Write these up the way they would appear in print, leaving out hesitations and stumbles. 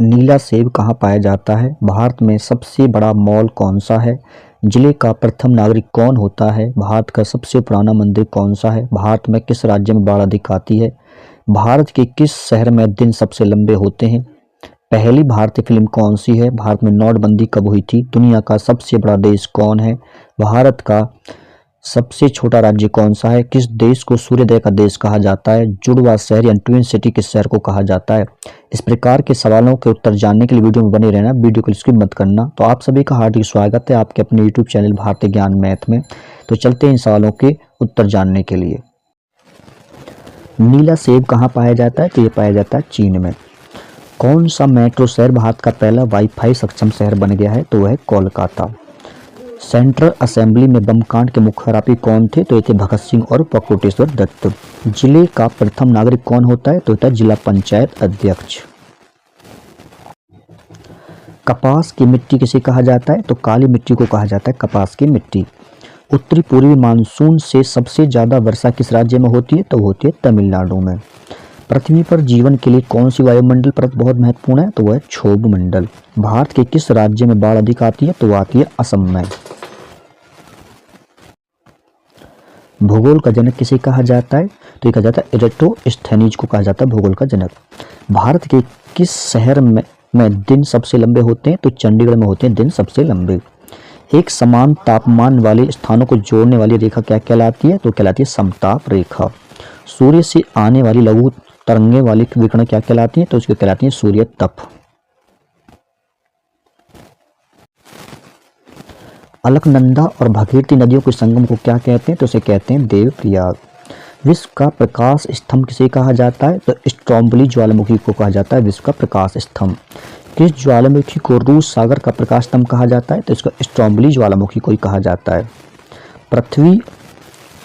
नीला सेब कहाँ पाया जाता है? भारत में सबसे बड़ा मॉल कौन सा है? जिले का प्रथम नागरिक कौन होता है? भारत का सबसे पुराना मंदिर कौन सा है? भारत में किस राज्य में बाढ़ अधिक आती है? भारत के किस शहर में दिन सबसे लंबे होते हैं? पहली भारतीय फिल्म कौन सी है? भारत में नोटबंदी कब हुई थी? दुनिया का सबसे बड़ा देश कौन है? भारत का सबसे छोटा राज्य कौन सा है? किस देश को सूर्योदय का देश कहा जाता है? जुड़वा शहर या ट्विन सिटी किस शहर को कहा जाता है? इस प्रकार के सवालों के उत्तर जानने के लिए वीडियो में बने रहना, वीडियो को स्किप मत करना। तो आप सभी का हार्दिक स्वागत है आपके अपने यूट्यूब चैनल भारतीय ज्ञान मैथ में। तो चलते हैं इन सवालों के उत्तर जानने के लिए। नीला सेब कहाँ पाया जाता है? तो ये पाया जाता है चीन में। कौन सा मेट्रो शहर भारत का पहला वाईफाई सक्षम शहर बन गया है? तो वह है कोलकाता। सेंट्रल असेंबली में बम कांड के मुख्य आरोपी कौन थे? तो ये थे भगत सिंह और प्रकोटेश्वर दत्त। जिले का प्रथम नागरिक कौन होता है? तो होता है जिला पंचायत अध्यक्ष। कपास की मिट्टी किसे कहा जाता है? तो काली मिट्टी को कहा जाता है कपास की मिट्टी। उत्तरी पूर्वी मानसून से सबसे ज्यादा वर्षा किस राज्य में होती है? तो होती है तमिलनाडु में। पृथ्वी पर जीवन के लिए कौन सी वायुमंडल परत बहुत महत्वपूर्ण है? तो वह क्षोभ मंडल। भारत के किस राज्य में बाढ़ अधिक आती है? तो वह आती है असम में। भूगोल का जनक किसे कहा जाता है? तो ये कहा जाता है इरेटोस्थेनीज को कहा जाता है भूगोल का जनक। भारत के किस शहर में दिन सबसे लंबे होते हैं? तो चंडीगढ़ में होते हैं दिन सबसे लंबे। एक समान तापमान वाले स्थानों को जोड़ने वाली रेखा क्या कहलाती है? तो कहलाती है समताप रेखा। सूर्य से आने वाली लघु तरंगे वाली विकिरण क्या कहलाती है? तो उसको कहलाती है सूर्य तप। अलकनंदा और भागीरथी नदियों के संगम को क्या कहते हैं? तो उसे कहते हैं देवप्रयाग। विश्व का प्रकाश स्तंभ किसे कहा जाता है? तो स्ट्रोम्बोली ज्वालामुखी को कहा जाता है विश्व का प्रकाश स्तंभ। किस ज्वालामुखी को रूस सागर का प्रकाश स्तंभ कहा जाता है? तो इसको स्ट्रोम्बोली ज्वालामुखी को ही कहा जाता है। पृथ्वी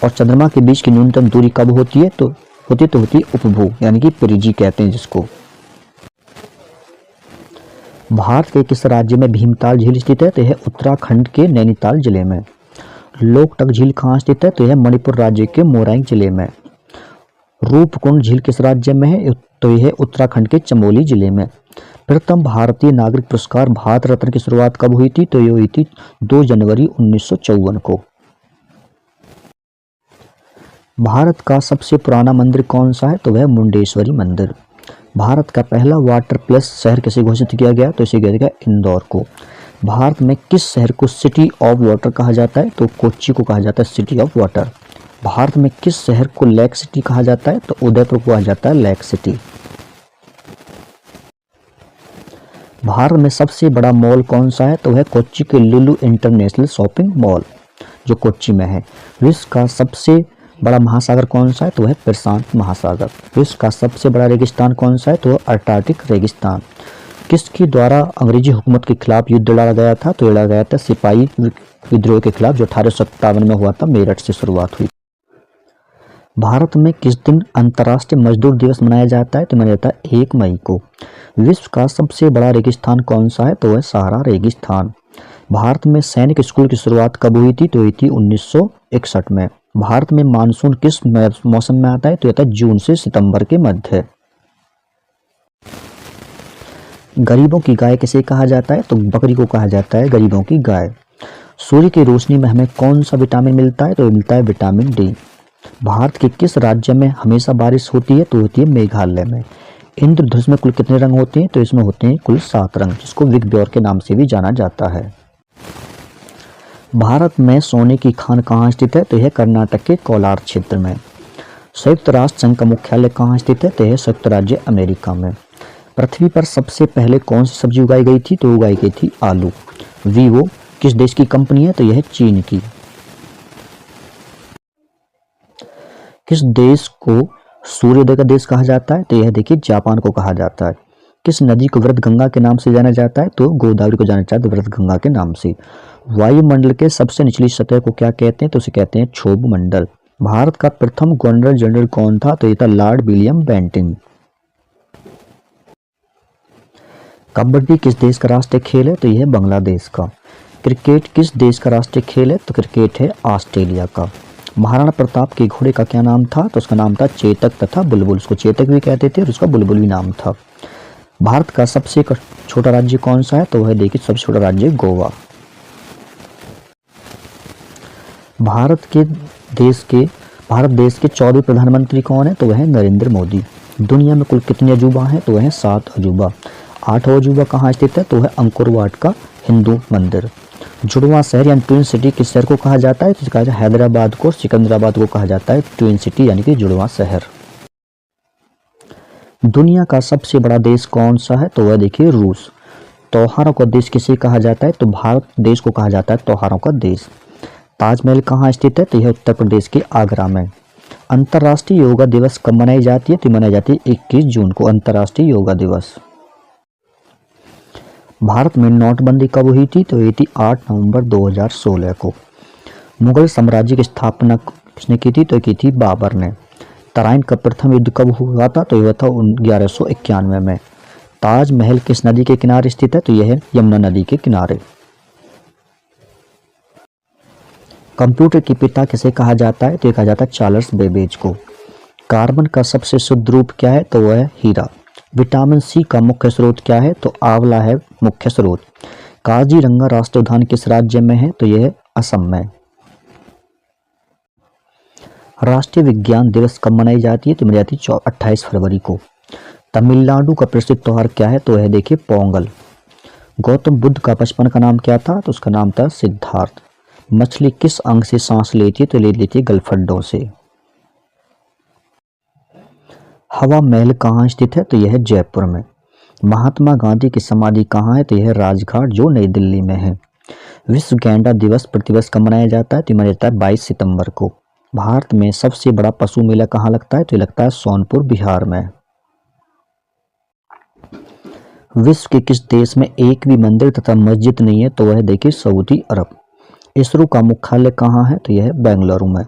और चंद्रमा के बीच की न्यूनतम दूरी कब होती है? तो होती है उपभू यानी कि पेरिजी कहते हैं जिसको। भारत के किस राज्य में भीमताल झील स्थित है? तो यह उत्तराखंड के नैनीताल जिले में। लोकटक झील कहाँ स्थित है? तो यह मणिपुर राज्य के मोरैंग जिले में। रूपकुंड झील किस राज्य में है? तो यह उत्तराखंड के चमोली जिले में। प्रथम भारतीय नागरिक पुरस्कार भारत रत्न की शुरुआत कब हुई थी? तो ये हुई थी 2 जनवरी 1954 को। भारत का सबसे पुराना मंदिर कौन सा है? तो वह मुंडेश्वरी मंदिर। भारत का पहला वाटर प्लस शहर किसे घोषित किया गया? तो इसे किया गया इंदौर को। भारत में किस शहर को सिटी ऑफ वाटर कहा जाता है? तो कोच्चि को कहा जाता है सिटी ऑफ वाटर। भारत में किस शहर को लेक सिटी कहा जाता है? तो उदयपुर को कहा जाता है लेक सिटी। भारत में सबसे बड़ा मॉल कौन सा है? तो वह कोच्चि के लुलु इंटरनेशनल शॉपिंग मॉल जो कोच्चि में है। विश्व का सबसे बड़ा महासागर कौन सा है? तो वह प्रशांत महासागर। विश्व का सबसे बड़ा रेगिस्तान कौन सा है? तो वह अर्कटिक रेगिस्तान। किसके द्वारा अंग्रेजी हुकूमत के खिलाफ युद्ध लड़ा गया था? तो लड़ा गया था सिपाही विद्रोह के खिलाफ जो 1857 में हुआ था, मेरठ से शुरुआत हुई। भारत में किस दिन अंतर्राष्ट्रीय मजदूर दिवस मनाया जाता है? तो मनाया जाता है 1 मई को। विश्व का सबसे बड़ा रेगिस्तान कौन सा है? तो वह सहारा रेगिस्तान। भारत में सैनिक स्कूल की शुरुआत कब हुई थी? तो हुई थी 1961 में। भारत में मानसून किस मौसम में आता है? तो आता है जून से सितंबर के मध्य। गरीबों की गाय किसे कहा जाता है? तो बकरी को कहा जाता है गरीबों की गाय। सूर्य की रोशनी में हमें कौन सा विटामिन मिलता है? तो मिलता है विटामिन डी। भारत के किस राज्य में हमेशा बारिश होती है? तो होती है मेघालय में। इंद्रधनुष में कुल कितने रंग होते हैं? तो इसमें होते हैं कुल 7 रंग, जिसको विगब्योर के नाम से भी जाना जाता है। भारत में सोने की खान कहाँ स्थित है? तो यह कर्नाटक के कोलार क्षेत्र में। संयुक्त राष्ट्र संघ का मुख्यालय कहाँ स्थित है? तो यह संयुक्त राज्य अमेरिका में। पृथ्वी पर सबसे पहले कौन सी सब्जी उगाई गई थी? तो उगाई गई थी आलू। वीवो किस देश की कंपनी है? तो यह चीन की। किस देश को सूर्योदय का देश कहा जाता है? तो यह देखिए जापान को कहा जाता है। किस नदी को वृत गंगा के नाम से जाना जाता है? तो गोदावरी को जाना जाता है वृत गंगा के नाम से। वायुमंडल के सबसे निचली सतह को क्या कहते हैं? तो उसे कहते हैं क्षोभ मंडल। भारत का प्रथम गवर्नर जनरल कौन था? तो यह था लॉर्ड विलियम बेंटिंग। कबड्डी किस देश का राष्ट्रीय खेल है? तो यह है बांग्लादेश का। क्रिकेट किस देश का राष्ट्रीय खेल है? तो क्रिकेट है ऑस्ट्रेलिया का। महाराणा प्रताप के घोड़े का क्या नाम था? तो उसका नाम था चेतक तथा बुलबुल। उसको चेतक भी कहते थे और उसका बुलबुल भी नाम था। भारत का सबसे छोटा राज्य कौन सा है? तो वह देखिए सबसे छोटा राज्य गोवा। भारत देश के 14वें प्रधानमंत्री कौन है? तो वह है नरेंद्र मोदी। दुनिया में कुल कितने अजूबा हैं? तो वह है 7 अजूबा। 8वां अजूबा कहाँ स्थित है? तो वह अंकोर वाट का हिंदू मंदिर। जुड़वां शहर यानी ट्विन सिटी किस शहर को कहा जाता है? तो कहा जाता है हैदराबाद को, सिकंदराबाद को कहा जाता है ट्विन सिटी यानी कि जुड़वां शहर। दुनिया का सबसे बड़ा देश कौन सा है? तो वह देखिए रूस। त्योहारों का देश किसे कहा जाता है? तो भारत देश को कहा जाता है त्योहारों का देश। ताजमहल कहाँ स्थित है? तो यह उत्तर प्रदेश के आगरा में। अंतर्राष्ट्रीय योगा दिवस कब मनाई जाती है? तो मनाई जाती है 21 जून को अंतर्राष्ट्रीय योगा दिवस। भारत में नोटबंदी कब हुई थी? तो ये थी 8 नवंबर 2016 को। मुगल साम्राज्य की स्थापना किसने की थी? तो की थी बाबर ने। तराइन का प्रथम युद्ध कब हुआ था? तो यह था 1191 में। ताजमहल किस नदी के किनारे स्थित है? तो यह है यमुना नदी के किनारे। कंप्यूटर के पिता किसे कहा जाता है? तो कहा जाता है चार्ल्स बेबेज को। कार्बन का सबसे शुद्ध रूप क्या है? तो वह है हीरा। विटामिन सी का मुख्य स्रोत क्या है? तो आंवला है मुख्य स्रोत। काजीरंगा राष्ट्रीय उद्यान किस राज्य में है? तो यह है असम में। राष्ट्रीय विज्ञान दिवस कब मनाई जाती है? तो मनाई जाती है 28 फरवरी को। तमिलनाडु का प्रसिद्ध त्योहार क्या है? तो वह देखिए पोंगल। गौतम बुद्ध का बचपन का नाम क्या था? तो उसका नाम था सिद्धार्थ। मछली किस अंग से सांस लेती है? तो ले लेती है गलफड्डों से। हवा महल कहाँ स्थित है? तो यह है जयपुर में। महात्मा गांधी की समाधि कहाँ है? तो यह राजघाट जो नई दिल्ली में है। विश्व गैंडा दिवस प्रतिवर्ष कब मनाया जाता है? तो मनाया जाता है 22 सितंबर को। भारत में सबसे बड़ा पशु मेला कहाँ लगता है? तो लगता है सोनपुर बिहार में। विश्व के किस देश में एक भी मंदिर तथा मस्जिद नहीं है? तो वह देखिए सऊदी अरब। इसरो का मुख्यालय कहाँ है? तो यह है बेंगलुरु में।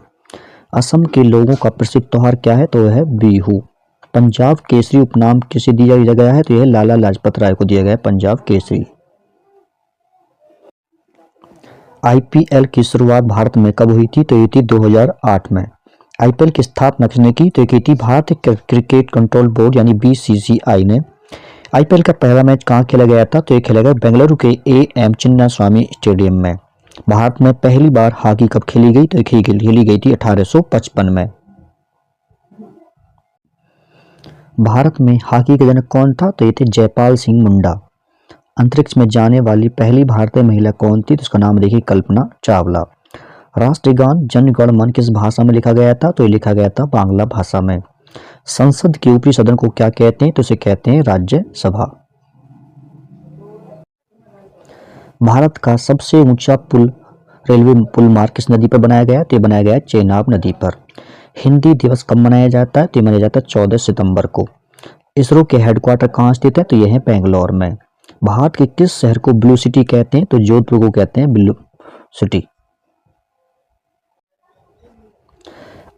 असम के लोगों का प्रसिद्ध त्योहार क्या है? तो वह है बिहू। पंजाब केसरी उपनाम किसे दिया गया है? तो यह लाला लाजपत राय को दिया गया है पंजाब केसरी। आईपीएल की शुरुआत भारत में कब हुई थी? तो ये थी 2008 में। आईपीएल की स्थापना किसने की? तो की थी भारतीय क्रिकेट कंट्रोल बोर्ड यानी बीसीसीआई ने। आईपीएल का पहला मैच कहाँ खेला गया था? तो ये खेला गया बेंगलुरु के एएम चिन्नास्वामी स्टेडियम में। भारत में पहली बार हॉकी कब खेली गई? तो खेली गई थी 1855 में। भारत में हॉकी के जनक कौन था? तो ये थे जयपाल सिंह मुंडा। अंतरिक्ष में जाने वाली पहली भारतीय महिला कौन थी? तो उसका नाम देखिए कल्पना चावला। राष्ट्रगान जन गण मन किस भाषा में लिखा गया था? तो ये लिखा गया था बांग्ला भाषा में। संसद के ऊपरी सदन को क्या कहते हैं? तो इसे कहते हैं राज्यसभा। भारत का सबसे ऊंचा रेलवे पुल मार्ग किस नदी पर बनाया गया? तो ये बनाया गया चेनाब नदी पर। हिंदी दिवस कब मनाया जाता है? तो ये मनाया जाता है 14 सितंबर को। इसरो के हेडक्वार्टर कहाँ स्थित है? तो यह है बेंगलोर में। भारत के किस शहर को ब्लू सिटी कहते हैं? तो जोधपुर को कहते हैं ब्लू सिटी।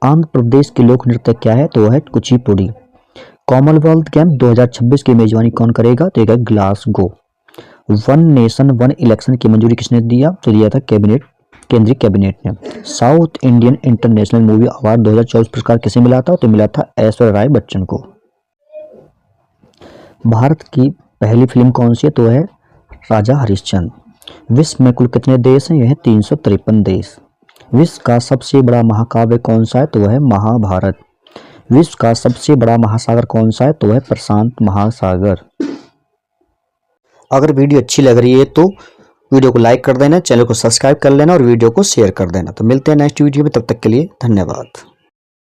आंध्र प्रदेश के लोक नृत्य क्या है? तो वह है कुचिपुड़ी। कॉमनवेल्थ गेम 2026 की मेजबानी कौन करेगा? तो यह Glasgow. One nation one election की मंजूरी किसने दिया? तो दिया था केंद्रीय कैबिनेट ने। South Indian international movie award 2024 पुरस्कार किसे मिला था? तो मिला था ऐश्वर्या राय बच्चन को। भारत की पहली फिल्म कौन सी है? तो है राजा हरिश्चंद्र। विश्व में कुल कितने देश हैं? यह है 353 देश। विश्व का सबसे बड़ा महाकाव्य कौन सा है? तो वह है महाभारत। विश्व का सबसे बड़ा महासागर कौन सा है? तो वह है प्रशांत महासागर। अगर वीडियो अच्छी लग रही है तो वीडियो को लाइक कर देना, चैनल को सब्सक्राइब कर लेना और वीडियो को शेयर कर देना। तो मिलते हैं नेक्स्ट वीडियो में, तब तक के लिए धन्यवाद।